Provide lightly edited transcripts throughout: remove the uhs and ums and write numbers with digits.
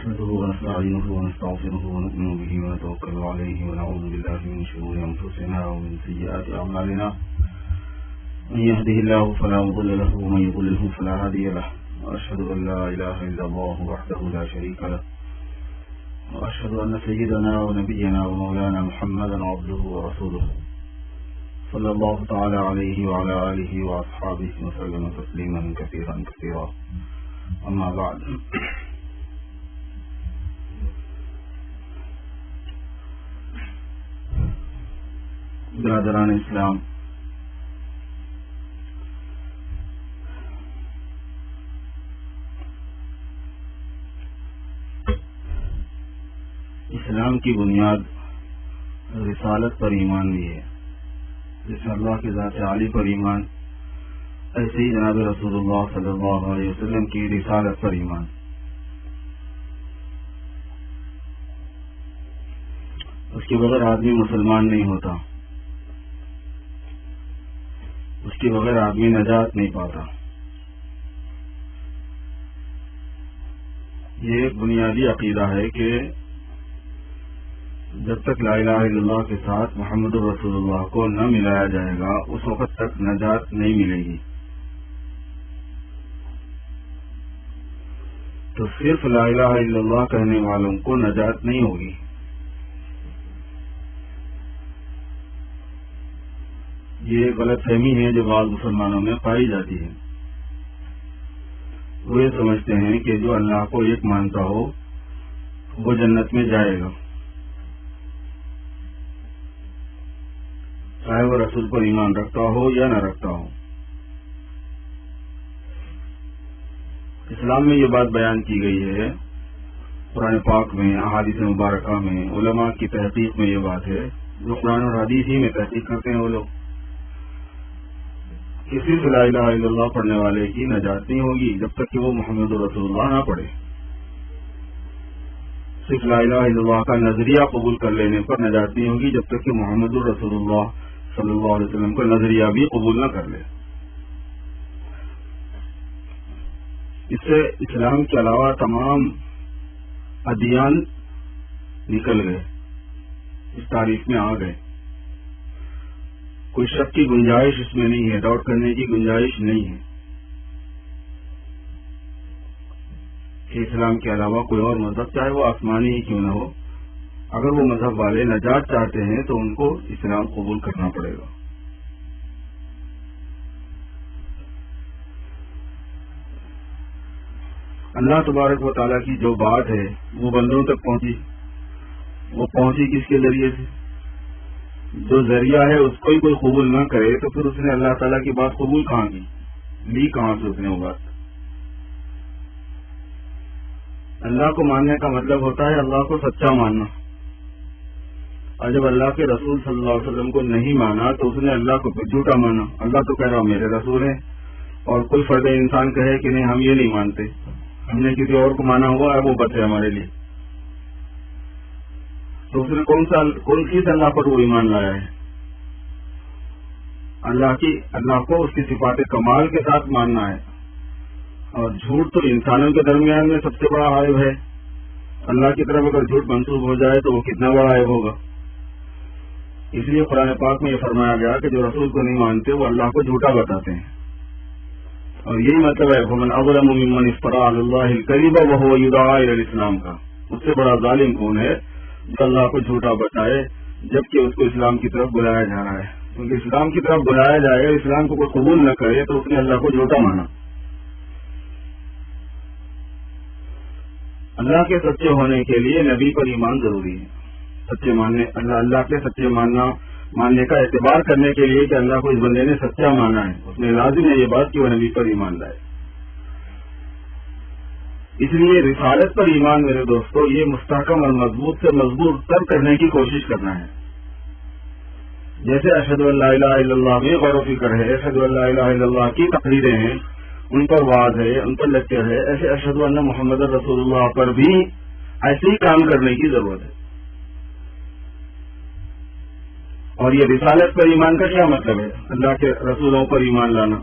نحمده ونستعينه ونستغفره ونؤمن به ونتوكل عليه ونعوذ بالله من شرور أنفسنا ومن سيئات أعمالنا من يهده الله فلا مضل له ومن يضلله فلا هادي له وأشهد أن لا إله إلا الله وحده لا شريك له وأشهد أن سيدنا ونبينا ومولانا محمدا عبده ورسوله صلى الله تعالى عليه وعلى آله وأصحابه وسلم تسليما كثيرا كثيرا أما بعد برادران اسلام، اسلام کی بنیاد رسالت پر ایمان بھی ہے. جیسے اللہ کی ذات عالی پر ایمان، ایسے ہی جناب رسول اللہ صلی اللہ علیہ وسلم کی رسالت پر ایمان. اس کے بغیر آدمی مسلمان نہیں ہوتا، اس کے بغیر آدمی نجات نہیں پاتا. یہ ایک بنیادی عقیدہ ہے کہ جب تک لا الہ الا اللہ کے ساتھ محمد رسول اللہ کو نہ ملایا جائے گا اس وقت تک نجات نہیں ملے گی. تو صرف لا الہ الا اللہ کہنے والوں کو نجات نہیں ہوگی. یہ غلط فہمی ہے جو بعض مسلمانوں میں پائی جاتی ہے. وہ یہ سمجھتے ہیں کہ جو اللہ کو ایک مانتا ہو وہ جنت میں جائے گا، چاہے وہ رسول پر ایمان رکھتا ہو یا نہ رکھتا ہو. اسلام میں یہ بات بیان کی گئی ہے، قرآن پاک میں، احادیث مبارکہ میں، علماء کی تحقیق میں یہ بات ہے. جو قرآن اور حدیث ہی میں تحقیق کرتے ہیں وہ لوگ، کسی سے لا الہ الا اللہ پڑھنے والے کی نجات نہیں ہوگی جب تک کہ وہ محمد رسول اللہ نہ پڑھے. صرف لا الہ الا اللہ کا نظریہ قبول کر لینے پر نجات نہیں ہوگی جب تک کہ محمد رسول اللہ صلی اللہ علیہ وسلم کا نظریہ بھی قبول نہ کر لے. اس سے اسلام کے علاوہ تمام ادیان نکل گئے، اس تاریخ میں آ گئے. کوئی شک کی گنجائش اس میں نہیں ہے، ڈاؤٹ کرنے کی گنجائش نہیں ہے کہ اسلام کے علاوہ کوئی اور مذہب، چاہے وہ آسمانی ہی کیوں نہ ہو، اگر وہ مذہب والے نجات چاہتے ہیں تو ان کو اسلام قبول کرنا پڑے گا. اللہ تبارک و تعالیٰ کی جو بات ہے وہ بندوں تک پہنچی، وہ پہنچی کس کے ذریعے سے؟ جو ذریعہ ہے اس کو ہی کوئی قبول نہ کرے تو پھر اس نے اللہ تعالیٰ کی بات قبول کہاں کی، لی کہاں سے اس نے وہ بات؟ اللہ کو ماننے کا مطلب ہوتا ہے اللہ کو سچا ماننا. اور جب اللہ کے رسول صلی اللہ علیہ وسلم کو نہیں مانا تو اس نے اللہ کو جھوٹا مانا. اللہ تو کہہ رہا میرے رسول ہیں، اور کوئی فرد انسان کہے کہ نہیں ہم یہ نہیں مانتے، ہم نے کسی اور کو مانا ہوا ہے وہ بچ ہے ہمارے لیے، تو اس نے کون سی اللہ پر وہ ایمان لایا ہے؟ اللہ کو اس کی صفات کمال کے ساتھ ماننا ہے. اور جھوٹ تو انسانوں کے درمیان میں سب سے بڑا عیب ہے. اللہ کی طرف اگر جھوٹ منسوب ہو جائے تو وہ کتنا بڑا عیب ہوگا. اس لیے قرآن پاک میں یہ فرمایا گیا کہ جو رسول کو نہیں مانتے وہ اللہ کو جھوٹا بتاتے ہیں. اور یہی مطلب ہے فمن اظلم ممن افترى على الله الكذب وهو يدعى الى الاسلام کا. اس سے بڑا ظالم کون ہے جو اللہ کو جھوٹا بتائے جبکہ اس کو اسلام کی طرف بلایا جا رہا ہے. کیونکہ اسلام کی طرف بلایا جائے گا، اسلام کو کوئی قبول نہ کرے تو اس نے اللہ کو جھوٹا مانا. اللہ کے سچے ہونے کے لیے نبی پر ایمان ضروری ہے. سچے ماننے اللہ کے سچے ماننے کا اعتبار کرنے کے لیے کہ اللہ کو اس بندے نے سچا مانا ہے، اس میں لازم ہے یہ بات کہ وہ نبی پر ایمان لائے. اس لیے رسالت پر ایمان میرے دوستو یہ مستحکم اور مضبوط سے مضبوط تر کرنے کی کوشش کرنا ہے. جیسے اشہد ان لا الہ الا اللہ میں غور و فکر ہے، اشہد ان لا الہ الا اللہ کی تقریریں ہیں، ان پر وعظ ہے، ان پر لیکچر ہے، ایسے اشہد ان محمد رسول اللہ پر بھی ایسے ہی کام کرنے کی ضرورت ہے. اور یہ رسالت پر ایمان کا کیا مطلب ہے؟ اللہ کے رسولوں پر ایمان لانا.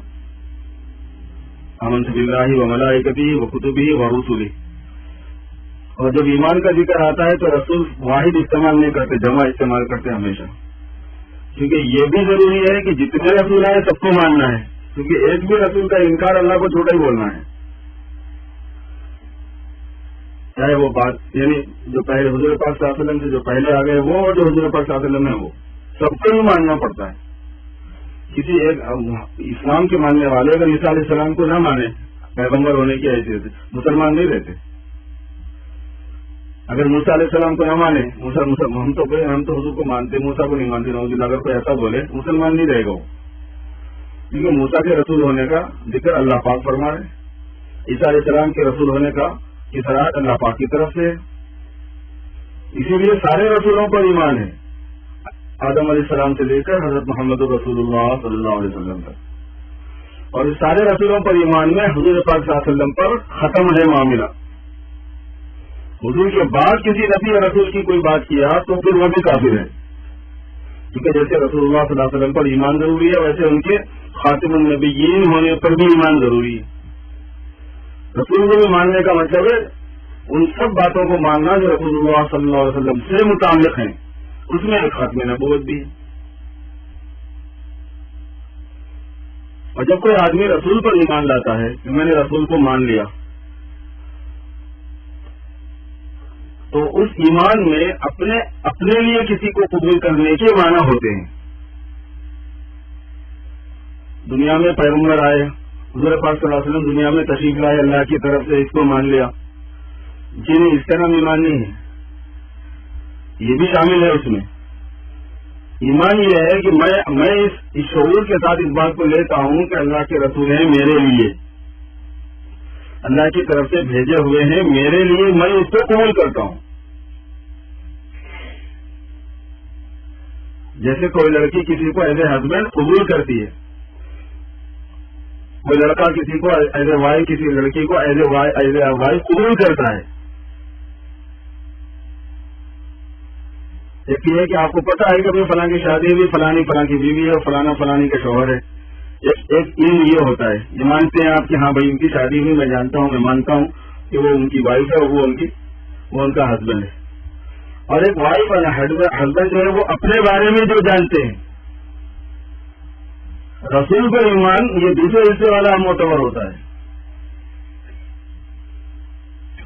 آمنت باللہ و ملائکتہ و کتبہ و رسلہ. اور جب ایمان کا ذکر آتا ہے تو رسول واحد استعمال نہیں کرتے، جمع استعمال کرتے ہمیشہ، کیونکہ یہ بھی ضروری ہے کہ جتنے رسول آئے سب کو ماننا ہے، کیونکہ ایک بھی رسول کا انکار اللہ کو جھوٹا ہی بولنا ہے، چاہے وہ بات یعنی جو پہلے حضور پاک صلی اللہ علیہ وسلم سے جو پہلے آ گئے وہ، اور جو حضور پاک صلی اللہ علیہ وسلم ہے وہ، سب کو ہی ماننا پڑتا ہے۔ کسی ایک اسلام کے ماننے والے اگر عیسیٰ علیہ السلام کو نہ مانے پیغمبر ہونے کی حیثیت سے، مسلمان نہیں رہتے۔ اگر موسیٰ علیہ السلام کو نہ مانے، ہم تو حضور کو مانتے، موسیٰ کو نہیں مانتے، نعوذ باللہ، اگر کوئی ایسا بولے مسلمان نہیں رہے گا وہ، کیونکہ موسیٰ کے رسول ہونے کا ذکر اللہ پاک فرما رہے، عیسیٰ علیہ السلام کے رسول ہونے کا اطاعت اللہ پاک کی طرف سے، اسی لیے سارے رسولوں پر ایمان ہے، آدم علیہ السلام سے لے کر حضرت محمد رسول اللہ صلی اللہ علیہ وسلم تک، اور اس سارے رسولوں پر ایمان میں حضور پاک صلی اللہ علیہ وسلم پر ختم ہے معاملہ۔ حضور کے بعد کسی نبی یا رسول کی کوئی بات کیا تو پھر وہ بھی کافر ہے، کیونکہ جیسے رسول اللہ صلی اللہ علیہ وسلم پر ایمان ضروری ہے ویسے ان کے خاتم النبیین ہونے پر بھی ایمان ضروری ہے۔ رسول کو بھی ماننے کا مطلب ہے ان سب باتوں کو ماننا جو رسول اللہ صلی اللہ علیہ وسلم سے متعلق ہیں، اس میں ایک ختم نبوت بھی ہے۔ اور جب کوئی آدمی رسول پر ایمان لاتا ہے کہ میں نے رسول کو مان لیا، تو اس ایمان میں اپنے لیے کسی کو قبول کرنے کے معنی ہوتے ہیں۔ دنیا میں پیغمبر آئے، حضور پاک صلی اللہ علیہ وسلم دنیا میں تشریف لائے، اللہ کی طرف سے اس کو مان لیا، جنہیں اس طرح ایمان نہیں ہے، یہ بھی شامل ہے اس میں۔ ایمان یہ ہے کہ میں اس شعور کے ساتھ اس بات کو لیتا ہوں کہ اللہ کے رسول ہیں میرے لیے، اللہ کی طرف سے بھیجے ہوئے ہیں میرے لیے، میں اس کو قبول کرتا ہوں۔ جیسے کوئی لڑکی کسی کو ایز اے ہسبینڈ قبول کرتی ہے، کوئی لڑکا کسی کو ایز اے وائف، کسی لڑکی کو ایز اے وائف قبول کرتا ہے۔ ایک یہ ہے کہ آپ کو پتا ہے کہ فلاں کی شادی بھی فلانی فلاں کی بیوی ہے اور فلانا فلانی کا شوہر ہے، ایک یہ ہوتا ہے، یہ مانتے ہیں آپ کہ ہاں بھائی ان کی شادی ہوئی، میں جانتا ہوں، میں مانتا ہوں کہ وہ ان کی وائف ہے اور وہ ان کا ہسبینڈ ہے۔ اور ایک وائف اور ہسبینڈ جو ہے وہ اپنے بارے میں جو جانتے ہیں، رسول پر ایمان یہ دوسرے حصے والا معتبر ہوتا ہے۔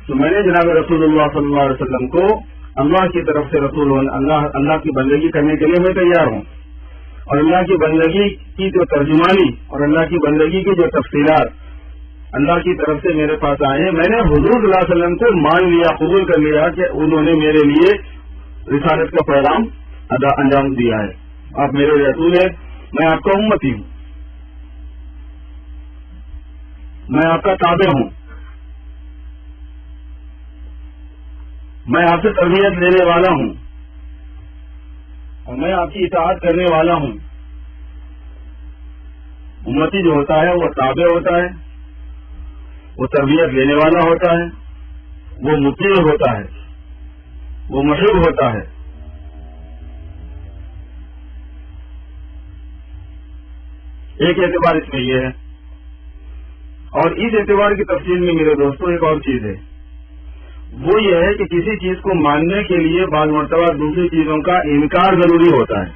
تو میں نے جناب رسول اللہ صلی اللہ علیہ وسلم کو اللہ کی طرف سے رسول اللہ کی بندگی کرنے کے لیے میں تیار ہوں، اور اللہ کی بندگی کی جو ترجمانی اور اللہ کی بندگی کی جو تفصیلات اللہ کی طرف سے میرے پاس آئے ہیں، میں نے حضور صلی اللہ علیہ وسلم کو مان لیا، قبول کر لیا کہ انہوں نے میرے لیے رسالت کا پیغام انجام دیا ہے، آپ میرے رسول ہیں، میں آپ کا امتی ہوں، میں آپ کا تابع ہوں، میں آپ سے تربیت لینے والا ہوں، اور میں آپ کی اطاعت کرنے والا ہوں۔ امتی جو ہوتا ہے وہ تابع ہوتا ہے، وہ تربیت لینے والا ہوتا ہے، وہ مطیع ہوتا ہے، وہ محب ہوتا ہے۔ ایک اعتبار اس میں یہ ہے، اور اس اعتبار کی تفصیل میں میرے دوستوں ایک اور چیز ہے، وہ یہ ہے کہ کسی چیز کو ماننے کے لیے بعض مرتبہ دوسری چیزوں کا انکار ضروری ہوتا ہے۔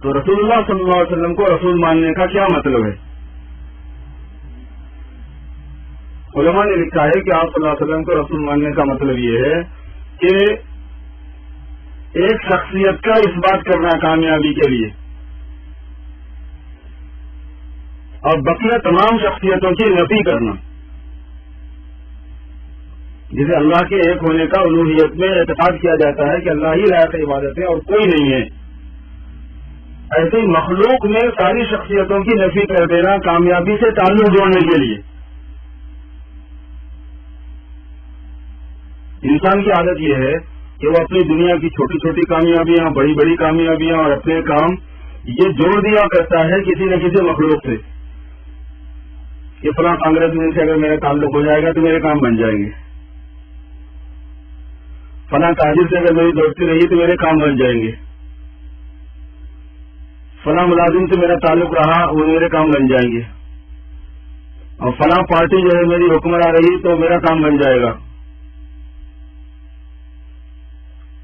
تو رسول اللہ صلی اللہ علیہ وسلم کو رسول ماننے کا کیا مطلب ہے؟ علماء نے لکھا ہے کہ آپ صلی اللہ علیہ وسلم کو رسول ماننے کا مطلب یہ ہے کہ ایک شخصیت کا اس بات کرنا کامیابی کے لیے، اور بقیہ تمام شخصیتوں کی نفی کرنا، جسے اللہ کے ایک ہونے کا الوہیت میں اعتقاد کیا جاتا ہے کہ اللہ ہی لائق عبادت ہے اور کوئی نہیں ہے، ایسے مخلوق میں ساری شخصیتوں کی نفی کر دینا کامیابی سے تعلق جوڑنے کے لیے۔ انسان کی عادت یہ ہے کہ وہ اپنی دنیا کی چھوٹی چھوٹی کامیابیاں، بڑی بڑی کامیابیاں اور اپنے کام یہ جوڑ دیا کرتا ہے کسی نہ کسی مخلوق سے، کہ فلاں کانگریس میں سے اگر میرا تعلق ہو جائے گا تو میرے کام بن جائیں گے، فلاں تاجر سے اگر میری دوستی رہی تو میرے کام بن جائیں گے، فلاں ملازم سے میرا تعلق رہا وہ میرے کام بن جائیں گے۔ اور فلاں پارٹی جو ہے میری حکمراں رہی تو میرا کام بن جائے گا،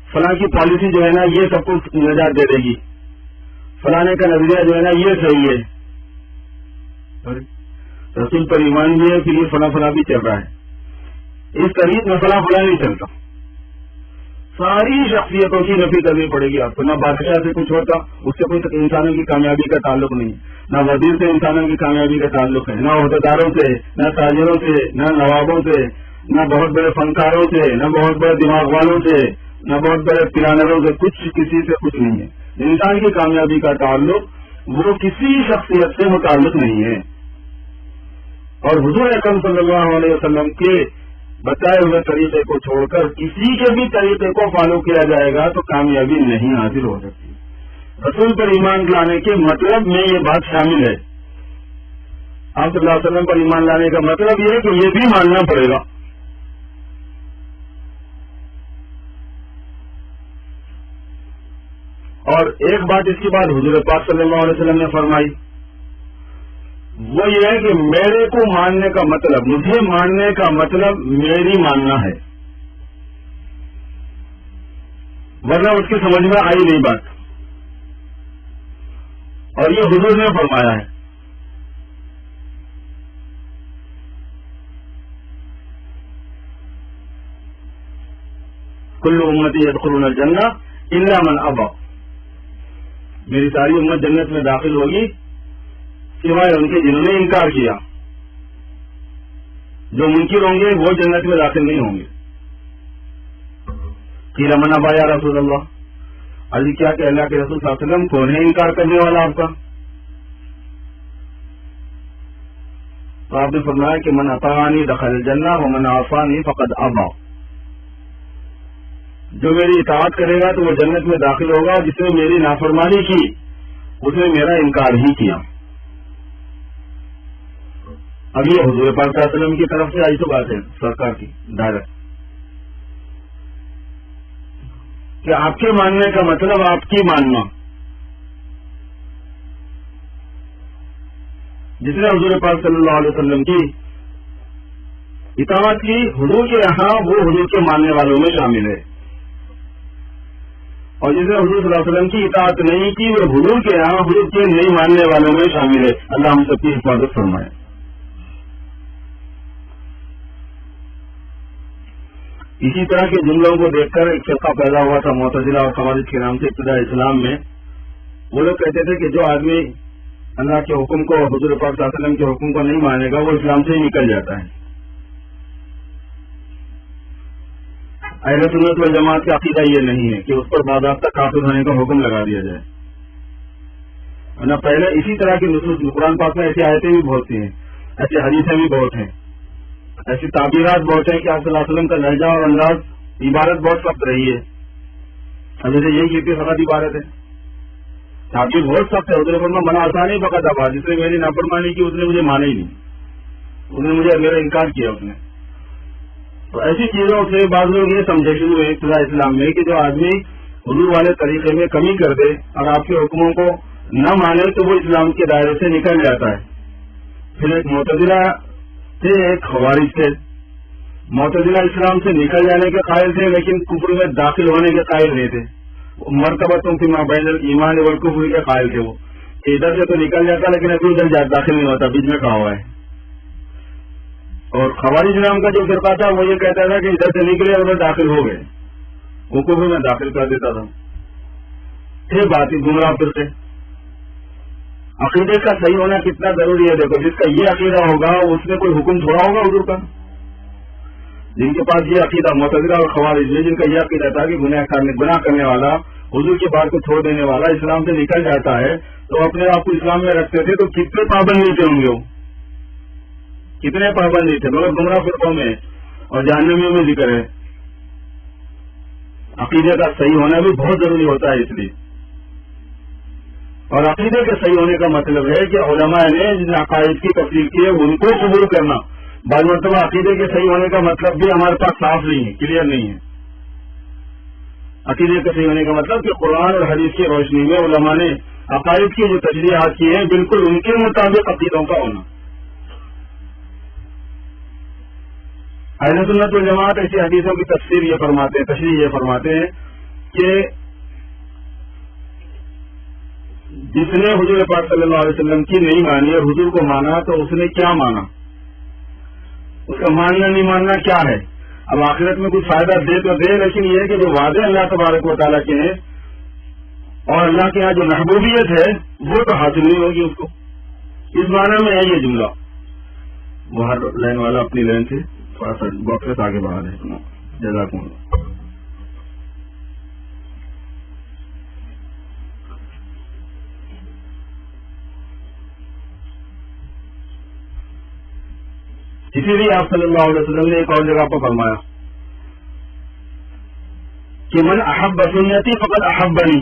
فلاں کی پالیسی جو ہے نا یہ سب کو نجات دے دے گی، فلانے کا نظریہ جو ہے نا یہ صحیح ہے، رسول پر ایمان بھی ہے کہ یہ فلاں فلاں بھی چل رہا ہے، اس طریق میں فلاں فلاں نہیں چلتا، ساری شخصیتوں کی نفی کرنی پڑے گی آپ کو، نہ بادشاہ سے کچھ ہوتا، اس سے کوئی انسانوں کی کامیابی کا تعلق نہیں، نہ وزیر سے انسانوں کی کامیابی کا تعلق ہے، نہ عہدیداروں سے، نہ تاجروں سے، نہ نوابوں سے، نہ بہت بڑے فنکاروں سے، نہ بہت بڑے دماغ والوں سے، نہ بہت بڑے پلانروں سے، کچھ کسی سے کچھ نہیں ہے۔ انسان کی کامیابی کا تعلق وہ کسی شخصیت سے متعلق نہیں ہے، اور حضور اکرم صلی اللہ علیہ وسلم کے بتائے ہوئے طریقے کو چھوڑ کر کسی کے بھی طریقے کو فالو کیا جائے گا تو کامیابی نہیں حاصل ہو سکتی۔ رسول پر ایمان لانے کے مطلب میں یہ بات شامل ہے، آپ صلی اللہ علیہ وسلم پر ایمان لانے کا مطلب یہ ہے کہ یہ بھی ماننا پڑے گا۔ اور ایک بات اس کے بعد حضور پاک صلی اللہ علیہ وسلم نے فرمائی، وہ یہ ہے کہ میرے کو ماننے کا مطلب، مجھے ماننے کا مطلب میری ماننا ہے، ورنہ اس کی سمجھ میں آئی نہیں بات، اور یہ حضور نے فرمایا ہے۔ کل امتی یدخلون الجنہ الا من ابى، میری ساری امت جنت میں داخل ہوگی سوائے ان کے جنہوں نے انکار کیا، جو منکر ہوں گے وہ جنت میں داخل نہیں ہوں گے۔ قیل من ابى یا رسول اللہ، علی کیا کہ اللہ کے رسول صلی اللہ علیہ وسلم کون ہے انکار کرنے والا آپ کا؟ تو آپ نے فرمایا کہ من اطاعنی دخل الجنہ ومن عصانی فقد ابى، جو میری اطاعت کرے گا تو وہ جنت میں داخل ہوگا، جس نے میری نافرمانی کی اس نے میرا انکار ہی کیا۔ اب یہ حضور پاک صلی اللہ علیہ وسلم کی طرف سے آئی تو بات ہے سرکار کی ڈائریکٹ، کہ آپ کے ماننے کا مطلب آپ کی ماننا، جس نے حضور پاک صلی اللہ علیہ وسلم کی اطاعت کی حضور کے یہاں وہ حضور کے ماننے والوں میں شامل ہے، اور جس نے حضور صلی اللہ علیہ وسلم کی اطاعت نہیں کی وہ حضور کے یہاں حضور کے نہیں ماننے والوں میں شامل ہے۔ اللہ ہم سب کی حفاظت فرمائے۔ اسی طرح کے جملوں کو دیکھ کر ایک فرقہ پیدا ہوا تھا معتزلہ اور خوارج کے نام سے ابتداء اسلام میں۔ وہ لوگ کہتے تھے کہ جو آدمی اللہ کے حکم کو، حضور پاک صلی اللہ علیہ وسلم کے حکم کو نہیں مانے گا وہ اسلام سے ہی نکل جاتا ہے۔ اہل سنت والجماعت کا عقیدہ یہ نہیں ہے کہ اس پر باضابطہ کافر ہونے کا حکم لگا دیا جائے، ورنہ پہلے اسی طرح کی نصوص قرآن پاک میں ایسی آیتیں بھی بہت سی ہیں، ایسی حدیثیں بھی بہت ہیں، ایسی تعبیرات بہت ہیں کہ آپ صلی اللہ علیہ وسلم کا لہجہ اور انداز عبارت بہت سخت رہی ہے۔ اب جیسے یہی کی فقط عبارت ہے، تعبیر بہت سخت ہے، حضور فرمایا من آسانی فقط ابا، جس نے میری نافرمانی کی اس نے مجھے مانا ہی نہیں، اس نے مجھے میرا انکار کیا اس نے۔ تو ایسی چیزوں سے بعض لوگ یہ سمجھے شروع ہوئے ابتداء اسلام میں کہ جو آدمی حضور والے طریقے میں کمی کر دے اور آپ کے حکموں کو نہ مانے تو وہ اسلام کے دائرے سے نکل جاتا ہے۔ پھر ایک معتزلہ تھے، ایک خوارج تھے۔ معتزلہ اسلام سے نکل جانے کے قائل تھے لیکن کفر میں داخل ہونے کے قائل نہیں تھے، مرتبہ فی ما بین الایمان والکفر کے قائل تھے۔ وہ ادھر سے تو نکل جاتا لیکن ابھی ادھر داخل نہیں ہوتا، بیچ میں کہا ہوا ہے۔ اور خوارج نام کا جو فرقہ تھا وہ یہ کہتا تھا کہ ادھر سے نکلے ادھر داخل ہو گئے، وہ کفر میں داخل کر دیتا تھا۔ پھر بات گمراہ پھر سے عقیدے کا صحیح ہونا کتنا ضروری ہے۔ دیکھو جس کا یہ عقیدہ ہوگا اس نے کوئی حکم چھوڑا ہوگا حضور کا؟ جن کے پاس یہ عقیدہ معتزلہ اور خوارج میں جن کا یہ عقیدہ تھا کہ گناہ کرنے والا، حضور کی بات کو چھوڑ دینے والا اسلام سے نکل جاتا ہے، تو اپنے آپ کو اسلام میں رکھتے تھے، تو کتنے پابند نہیں تھے ہوں گے وہ، کتنے پابند نہیں تھے، مگر گمراہ فرقوں میں اور جہنمیوں میں ذکر ہے۔ عقیدے کا صحیح ہونا بھی بہت ضروری ہوتا ہے اس لیے، اور عقیدے کے صحیح ہونے کا مطلب ہے کہ علماء نے جن عقائد کی تفصیل کی ہے ان کو قبول کرنا۔ بعض مرتبہ عقیدے کے صحیح ہونے کا مطلب بھی ہمارے پاس صاف نہیں ہے، کلیئر نہیں ہے۔ عقیدے کے صحیح ہونے کا مطلب کہ قرآن اور حدیث کی روشنی میں علماء نے عقائد کی جو تشریحات کی ہیں بالکل ان کے مطابق عقیدوں کا ہونا۔ اہل سنت والجماعت ایسی حدیثوں کی تفسیر یہ فرماتے ہیں، تشریح یہ فرماتے ہیں کہ جس نے حضور پاک صلی اللہ علیہ وسلم کی نہیں مانی اور حضور کو مانا تو اس نے کیا مانا، اس کا ماننا نہیں ماننا کیا ہے. اب آخرت میں کچھ فائدہ دے تو دے، لیکن یہ ہے کہ جو وعدے اللہ تبارک و تعالیٰ کے ہیں اور اللہ کے یہاں جو محبوبیت ہے وہ تو حاصل نہیں ہوگی اس کو. اس معنی میں ہے یہ جملہ. وہ ہر لائن والا اپنی لائن سے تھوڑا سا باکس آگے بڑھا دے. جزاکم اللہ. اسی لیے آپ صلی اللہ علیہ وسلم نے ایک اور جگہ پر فرمایا کہ من احب سنتی فقط احبنی،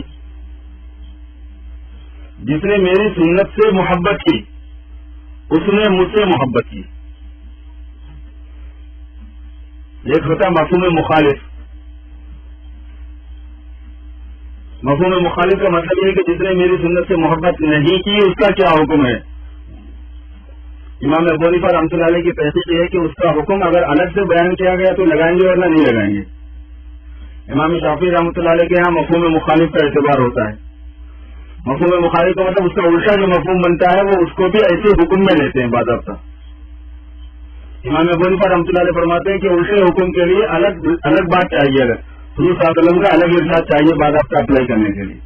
جس نے میری سنت سے محبت کی اس نے مجھ سے محبت کی. ایک ہوتا ہے مفہوم مخالف. مفہوم مخالف کا مطلب یہ ہے کہ جس نے میری سنت سے محبت نہیں کی اس کا کیا حکم ہے. امام ابو حنیفہ رحمۃ اللہ علیہ کی تحقیق یہ ہے کہ اس کا حکم اگر الگ سے بیان کیا گیا تو لگائیں گے ورنہ نہیں لگائیں گے. امام شافعی رحمۃ اللہ علیہ کے یہاں مفہوم مخالف کا اعتبار ہوتا ہے. مفہوم مخالف کا مطلب اس کا الٹا جو مفہوم بنتا ہے وہ اس کو بھی ایسے حکم میں لیتے ہیں باضابطہ. امام ابو حنیفہ رحمۃ اللہ علیہ فرماتے ہیں کہ الٹے حکم کے لیے الگ بات چاہیے، حضور صلی اللہ علیہ وسلم کا الگ ارشاد چاہیے باضابطہ اپلائی کرنے کے لیے.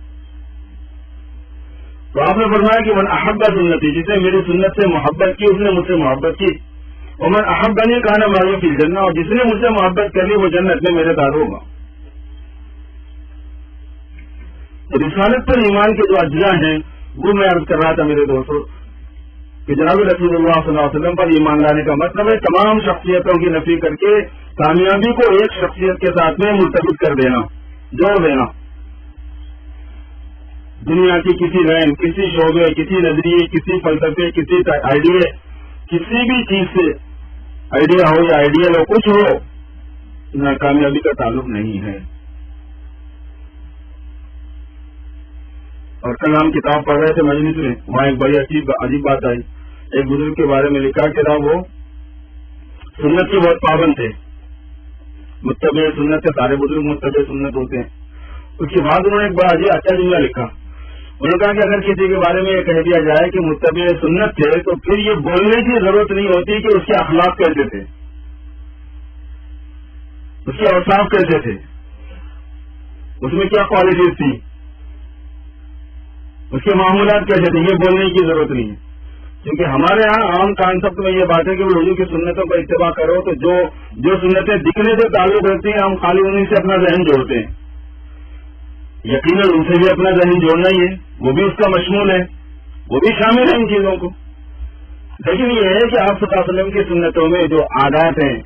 تو آپ نے فرمایا کہ من احب سنتی، جس نے میری سنت سے محبت کی اس نے مجھ سے محبت کی. اور من احبنی کان معی فی الجنہ، اور جس نے مجھ سے محبت کر لی وہ جنت میں میرے ساتھ ہوگا. رسالت پر ایمان کے جو اجزاء ہیں وہ میں عرض کر رہا تھا میرے دوستوں کہ جناب رسول اللہ صلی اللہ علیہ وسلم پر ایمان لانے کا مطلب ہے تمام شخصیتوں کی نفی کر کے کامیابی کو ایک شخصیت کے ساتھ میں مرتبط کر دینا، جوڑ دینا. دنیا کی کسی لائن، کسی شعبے، کسی نظریے، کسی فلسفے، کسی آئیڈیا، کسی بھی چیز سے آئیڈیا ہو یا آئیڈیل ہو کچھ ہو، ناکامیابی کا تعلق نہیں ہے. اور کل ہم کتاب پڑھ رہے تھے مجلس میں، وہاں ایک بڑی عجیب بات آئی. ایک بزرگ کے بارے میں لکھا کہ وہ سنت کے بہت پابند تھے، متبع سنت کے سارے بزرگ متبع سنت ہوتے ہیں. اس کے بعد انہوں نے ایک بڑا عجیب اچھا جملہ لکھا. انہوں نے کہا کہ اگر کسی کے بارے میں یہ کہہ دیا جائے کہ متبع سنت تھے تو پھر یہ بولنے کی ضرورت نہیں ہوتی کہ اس کے اخلاق کیسے تھے، اس کے اوصاف کیسے تھے، اس میں کیا کوالٹیز تھی، اس کے معمولات کیسے تھے. یہ بولنے کی ضرورت نہیں ہے، کیونکہ ہمارے یہاں عام کانسیپٹ میں یہ بات ہے کہ حضور کی سنتوں کا اتباع کرو تو جو سنتیں دکھنے سے تعلق رکھتی ہیں ہم خالی انہیں سے اپنا ذہن جوڑتے ہیں. یقیناً ان سے بھی اپنا ذہن جوڑنا ہی ہے، وہ بھی اس کا مشمول ہے، وہ بھی شامل ہے ان چیزوں کو. لیکن یہ ہے کہ آپ صلی اللہ علیہ وسلم کی سنتوں میں جو عادات ہیں،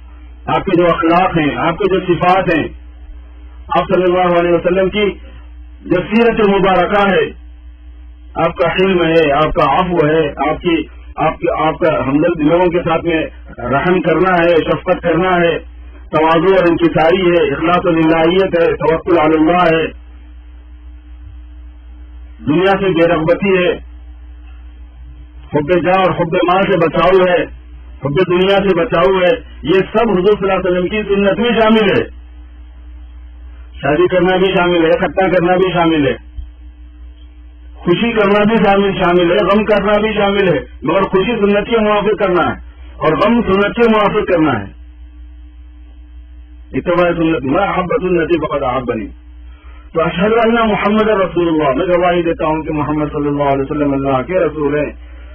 آپ کے جو اخلاق ہیں، آپ کے جو صفات ہیں، آپ صلی اللہ علیہ وسلم کی جو سیرت مبارکہ ہے، آپ کا حلم ہے، آپ کا عفو ہے، آپ کا ہمدرد لوگوں کے ساتھ میں رحم کرنا ہے، شفقت کرنا ہے، تواضع اور انکساری ہے، اخلاص و للہیت ہے، توکل علی اللہ ہے، دنیا سے بے رغبتی ہے، حب جاہ اور حب مال سے بچاؤ ہے، حب دنیا سے بچاؤ ہے. یہ سب حضور صلی اللہ علیہ وسلم کی سنت میں شامل ہے. شادی کرنا بھی شامل ہے، اکٹھا کرنا بھی شامل ہے، خوشی کرنا بھی شامل ہے، غم کرنا بھی شامل ہے، مگر خوشی سنت کے موافق کرنا ہے اور غم سنت کے موافق کرنا ہے. اتباع سنت میں احب سنتی فقط احبنی. تو اشہد ان محمد رسول اللہ، میں گواہی دیتا ہوں کہ محمد صلی اللہ علیہ وسلم اللہ کے رسول ہیں.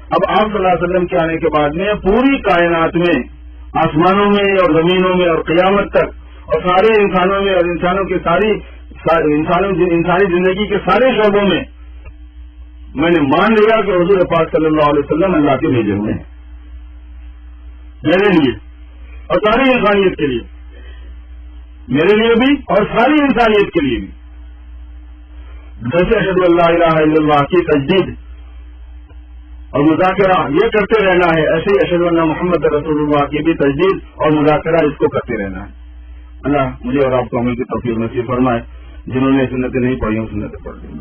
اب آپ صلی اللہ علیہ وسلم کے آنے کے بعد میں پوری کائنات میں، آسمانوں میں اور زمینوں میں اور قیامت تک اور سارے انسانوں میں اور انسانوں کی انسانی زندگی کے سارے شعبوں میں میں نے مان لیا کہ حضور پاک صلی اللہ علیہ وسلم اللہ کے بھیجے ہوئے ہیں میرے لیے اور ساری انسانیت کے لیے، میرے لیے بھی اور ساری انسانیت کے لیے بھی. جیسے اشہد اللہ الہ الا اللہ کی تجدید اور مذاکرہ یہ کرتے رہنا ہے، ایسے ہی اشہد ان محمد رسول اللہ کی بھی تجدید اور مذاکرہ اس کو کرتے رہنا ہے. اللہ مجھے اور آپ کو عمل کی توفیق نصیب فرمائے. جنہوں نے سنتیں نہیں پڑھی ہوں سنتیں پڑھ لیں.